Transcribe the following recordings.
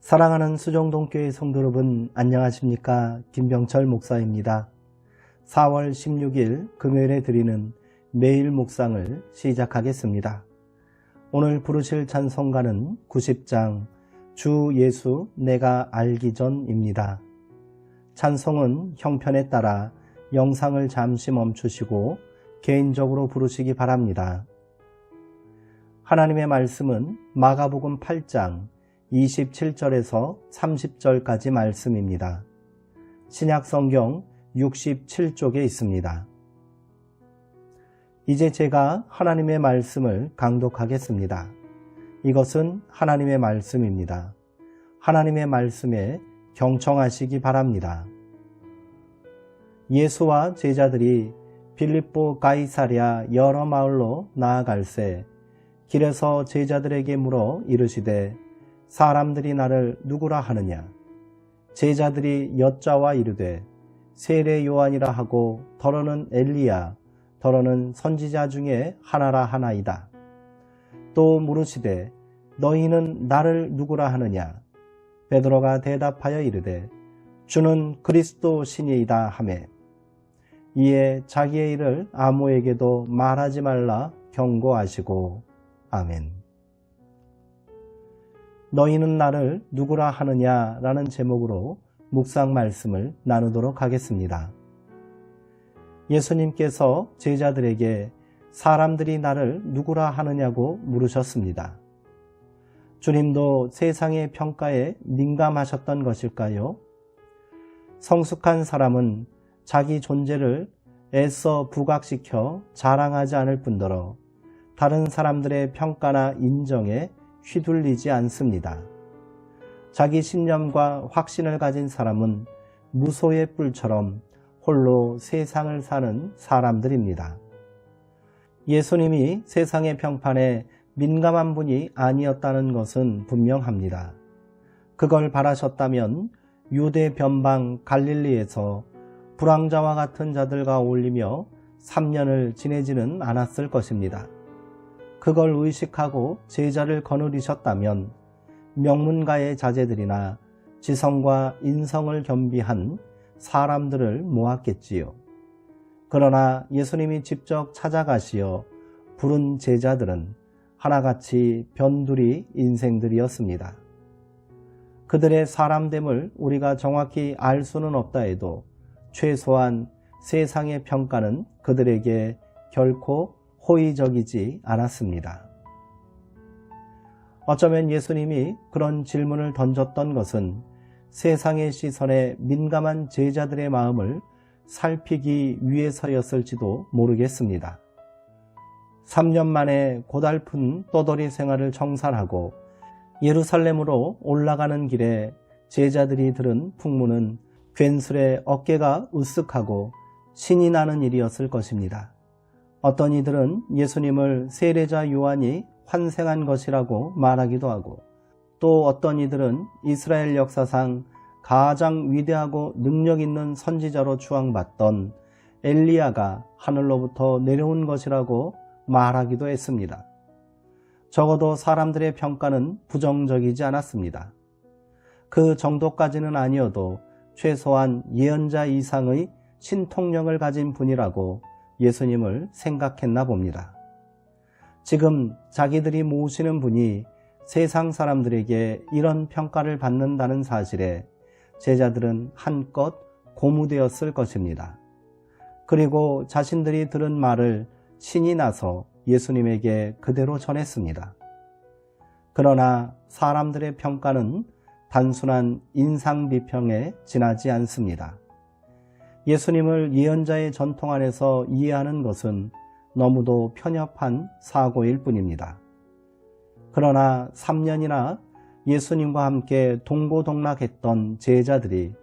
사랑하는 수정동교회 성도 여러분, 안녕하십니까? 김병철 목사입니다. 4월 16일 금요일에 드리는 매일 묵상을 시작하겠습니다. 오늘 부르실 찬송가는 90장 주 예수 내가 알기 전입니다. 찬송은 형편에 따라 영상을 잠시 멈추시고 개인적으로 부르시기 바랍니다. 하나님의 말씀은 마가복음 8장 27절에서 30절까지 말씀입니다. 신약성경 67쪽에 있습니다. 이제 제가 하나님의 말씀을 강독하겠습니다. 이것은 하나님의 말씀입니다. 하나님의 말씀에 경청하시기 바랍니다. 예수와 제자들이 빌립보 가이사랴 여러 마을로 나아갈새 길에서 제자들에게 물어 이르시되 사람들이 나를 누구라 하느냐? 제자들이 여짜와 이르되 세례 요한이라 하고 더러는 엘리야 더러는 선지자 중에 하나라 하나이다. 또 물으시되 너희는 나를 누구라 하느냐? 베드로가 대답하여 이르되 주는 그리스도 신이이다 하매 이에 자기의 일을 아무에게도 말하지 말라 경고하시고 아멘. 너희는 나를 누구라 하느냐라는 제목으로 묵상 말씀을 나누도록 하겠습니다. 예수님께서 제자들에게 사람들이 나를 누구라 하느냐고 물으셨습니다. 주님도 세상의 평가에 민감하셨던 것일까요? 성숙한 사람은 자기 존재를 애써 부각시켜 자랑하지 않을 뿐더러 다른 사람들의 평가나 인정에 휘둘리지 않습니다. 자기 신념과 확신을 가진 사람은 무소의 뿔처럼 홀로 세상을 사는 사람들입니다. 예수님이 세상의 평판에 민감한 분이 아니었다는 것은 분명합니다. 그걸 바라셨다면 유대 변방 갈릴리에서 불황자와 같은 자들과 어울리며 3년을 지내지는 않았을 것입니다. 그걸 의식하고 제자를 거느리셨다면 명문가의 자제들이나 지성과 인성을 겸비한 사람들을 모았겠지요. 그러나 예수님이 직접 찾아가시어 부른 제자들은 하나같이 변두리 인생들이었습니다. 그들의 사람됨을 우리가 정확히 알 수는 없다 해도 최소한 세상의 평가는 그들에게 결코 호의적이지 않았습니다. 어쩌면 예수님이 그런 질문을 던졌던 것은 세상의 시선에 민감한 제자들의 마음을 살피기 위해서였을지도 모르겠습니다. 3년 만에 고달픈 떠돌이 생활을 청산하고 예루살렘으로 올라가는 길에 제자들이 들은 풍문은 괜스레 어깨가 으쓱하고 신이 나는 일이었을 것입니다. 어떤 이들은 예수님을 세례자 요한이 환생한 것이라고 말하기도 하고 또 어떤 이들은 이스라엘 역사상 가장 위대하고 능력 있는 선지자로 추앙받던 엘리야가 하늘로부터 내려온 것이라고 말하기도 했습니다. 적어도 사람들의 평가는 부정적이지 않았습니다. 그 정도까지는 아니어도 최소한 예언자 이상의 신통력을 가진 분이라고 예수님을 생각했나 봅니다. 지금 자기들이 모시는 분이 세상 사람들에게 이런 평가를 받는다는 사실에 제자들은 한껏 고무되었을 것입니다. 그리고 자신들이 들은 말을 신이 나서 예수님에게 그대로 전했습니다. 그러나 사람들의 평가는 단순한 인상 비평에 지나지 않습니다. 예수님을 예언자의 전통 안에서 이해하는 것은 너무도 편협한 사고일 뿐입니다. 그러나 3년이나 예수님과 함께 동고동락했던 제자들이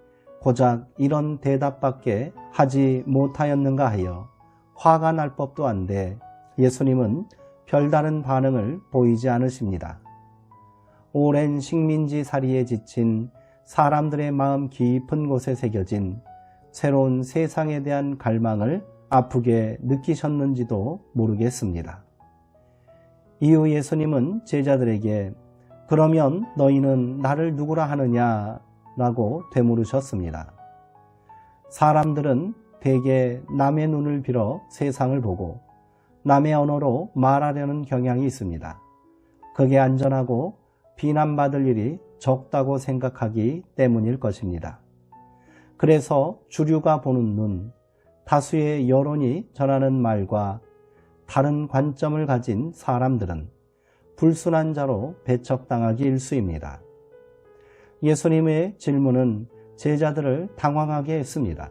고작 이런 대답밖에 하지 못하였는가 하여 화가 날 법도 한데 예수님은 별다른 반응을 보이지 않으십니다. 오랜 식민지살이에 지친 사람들의 마음 깊은 곳에 새겨진 새로운 세상에 대한 갈망을 아프게 느끼셨는지도 모르겠습니다. 이후 예수님은 제자들에게 그러면 너희는 나를 누구라 하느냐? 라고 되물으셨습니다. 사람들은 대개 남의 눈을 빌어 세상을 보고 남의 언어로 말하려는 경향이 있습니다. 그게 안전하고 비난받을 일이 적다고 생각하기 때문일 것입니다. 그래서 주류가 보는 눈, 다수의 여론이 전하는 말과 다른 관점을 가진 사람들은 불순한 자로 배척당하기 일쑤입니다. 예수님의 질문은 제자들을 당황하게 했습니다.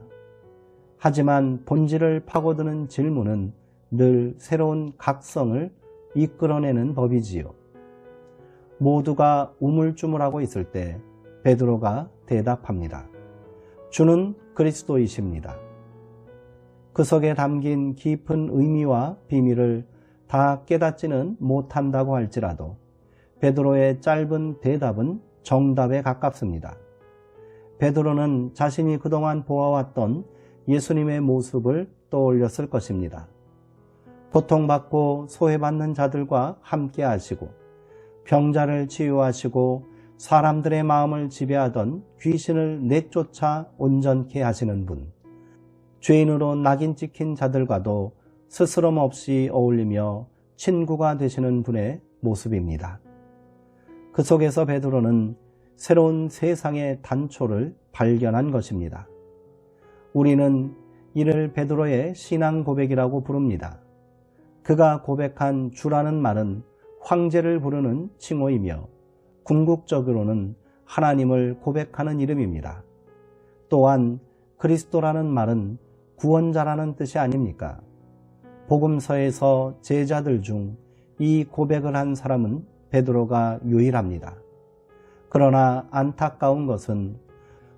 하지만 본질을 파고드는 질문은 늘 새로운 각성을 이끌어내는 법이지요. 모두가 우물쭈물하고 있을 때 베드로가 대답합니다. 주는 그리스도이십니다. 그 속에 담긴 깊은 의미와 비밀을 다 깨닫지는 못한다고 할지라도 베드로의 짧은 대답은 정답에 가깝습니다. 베드로는 자신이 그동안 보아왔던 예수님의 모습을 떠올렸을 것입니다. 고통받고 소외받는 자들과 함께 하시고 병자를 치유하시고 사람들의 마음을 지배하던 귀신을 내쫓아 온전케 하시는 분, 죄인으로 낙인 찍힌 자들과도 스스럼 없이 어울리며 친구가 되시는 분의 모습입니다. 그 속에서 베드로는 새로운 세상의 단초를 발견한 것입니다. 우리는 이를 베드로의 신앙 고백이라고 부릅니다. 그가 고백한 주라는 말은 황제를 부르는 칭호이며 궁극적으로는 하나님을 고백하는 이름입니다. 또한 그리스도라는 말은 구원자라는 뜻이 아닙니까? 복음서에서 제자들 중 이 고백을 한 사람은 베드로가 유일합니다. 그러나 안타까운 것은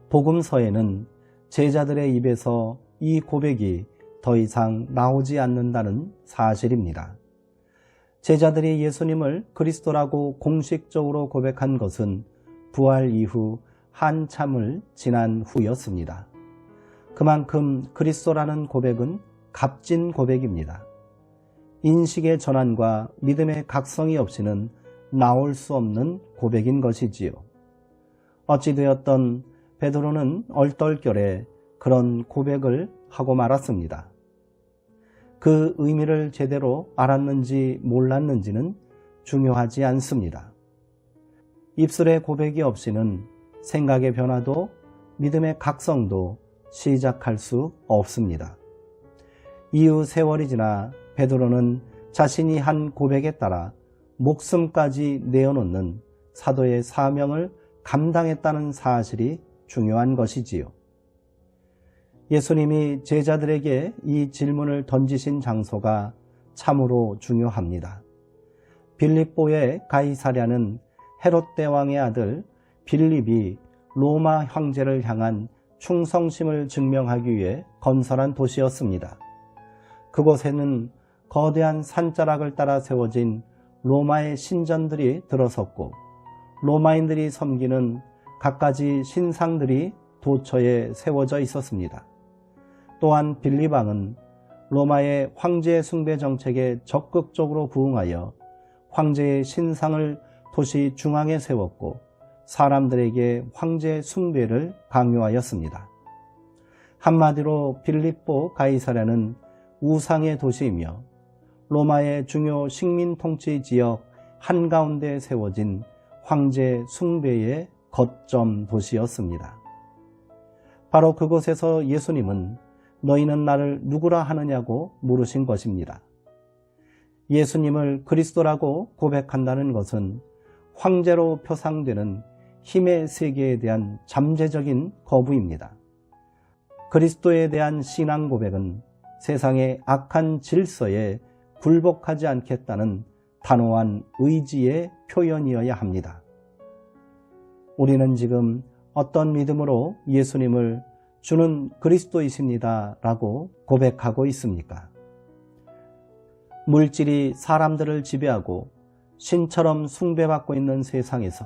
복음서에는 제자들의 입에서 이 고백이 더 이상 나오지 않는다는 사실입니다. 제자들이 예수님을 그리스도라고 공식적으로 고백한 것은 부활 이후 한참을 지난 후였습니다. 그만큼 그리스도라는 고백은 값진 고백입니다. 인식의 전환과 믿음의 각성이 없이는 나올 수 없는 고백인 것이지요. 어찌되었던 베드로는 얼떨결에 그런 고백을 하고 말았습니다. 그 의미를 제대로 알았는지 몰랐는지는 중요하지 않습니다. 입술의 고백이 없이는 생각의 변화도 믿음의 각성도 시작할 수 없습니다. 이후 세월이 지나 베드로는 자신이 한 고백에 따라 목숨까지 내어놓는 사도의 사명을 감당했다는 사실이 중요한 것이지요. 예수님이 제자들에게 이 질문을 던지신 장소가 참으로 중요합니다. 빌립보의 가이사랴는 헤롯 대왕의 아들 빌립이 로마 황제를 향한 충성심을 증명하기 위해 건설한 도시였습니다. 그곳에는 거대한 산자락을 따라 세워진 로마의 신전들이 들어섰고 로마인들이 섬기는 갖가지 신상들이 도처에 세워져 있었습니다. 또한 빌립 왕은 로마의 황제 숭배 정책에 적극적으로 부응하여 황제의 신상을 도시 중앙에 세웠고 사람들에게 황제 숭배를 강요하였습니다. 한마디로 빌립보 가이사랴는 우상의 도시이며 로마의 중요 식민 통치 지역 한가운데 세워진 황제 숭배의 거점 도시였습니다. 바로 그곳에서 예수님은 너희는 나를 누구라 하느냐고 물으신 것입니다. 예수님을 그리스도라고 고백한다는 것은 황제로 표상되는 힘의 세계에 대한 잠재적인 거부입니다. 그리스도에 대한 신앙 고백은 세상의 악한 질서에 굴복하지 않겠다는 단호한 의지의 표현이어야 합니다. 우리는 지금 어떤 믿음으로 예수님을 주는 그리스도이십니다 라고 고백하고 있습니까? 물질이 사람들을 지배하고 신처럼 숭배받고 있는 세상에서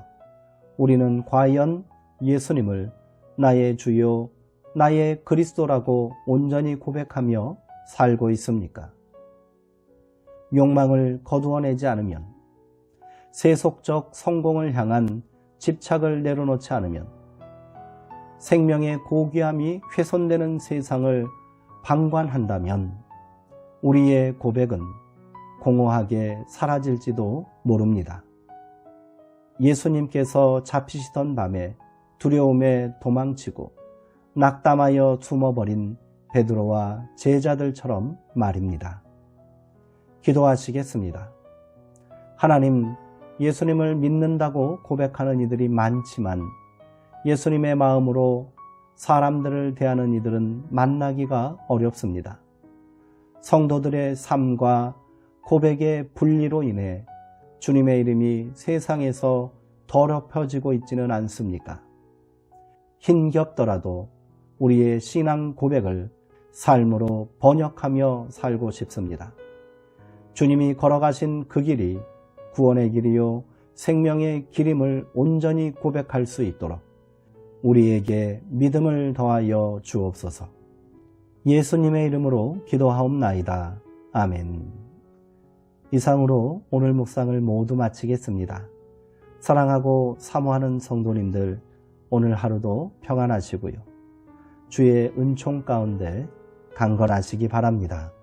우리는 과연 예수님을 나의 주요, 나의 그리스도라고 온전히 고백하며 살고 있습니까? 욕망을 거두어내지 않으면, 세속적 성공을 향한 집착을 내려놓지 않으면 생명의 고귀함이 훼손되는 세상을 방관한다면 우리의 고백은 공허하게 사라질지도 모릅니다. 예수님께서 잡히시던 밤에 두려움에 도망치고 낙담하여 숨어버린 베드로와 제자들처럼 말입니다. 기도하시겠습니다. 하나님, 예수님을 믿는다고 고백하는 이들이 많지만 예수님의 마음으로 사람들을 대하는 이들은 만나기가 어렵습니다. 성도들의 삶과 고백의 분리로 인해 주님의 이름이 세상에서 더럽혀지고 있지는 않습니까? 힘겹더라도 우리의 신앙 고백을 삶으로 번역하며 살고 싶습니다. 주님이 걸어가신 그 길이 구원의 길이요 생명의 길임을 온전히 고백할 수 있도록 우리에게 믿음을 더하여 주옵소서. 예수님의 이름으로 기도하옵나이다. 아멘. 이상으로 오늘 묵상을 모두 마치겠습니다. 사랑하고 사모하는 성도님들, 오늘 하루도 평안하시고요. 주의 은총 가운데 강건하시기 바랍니다.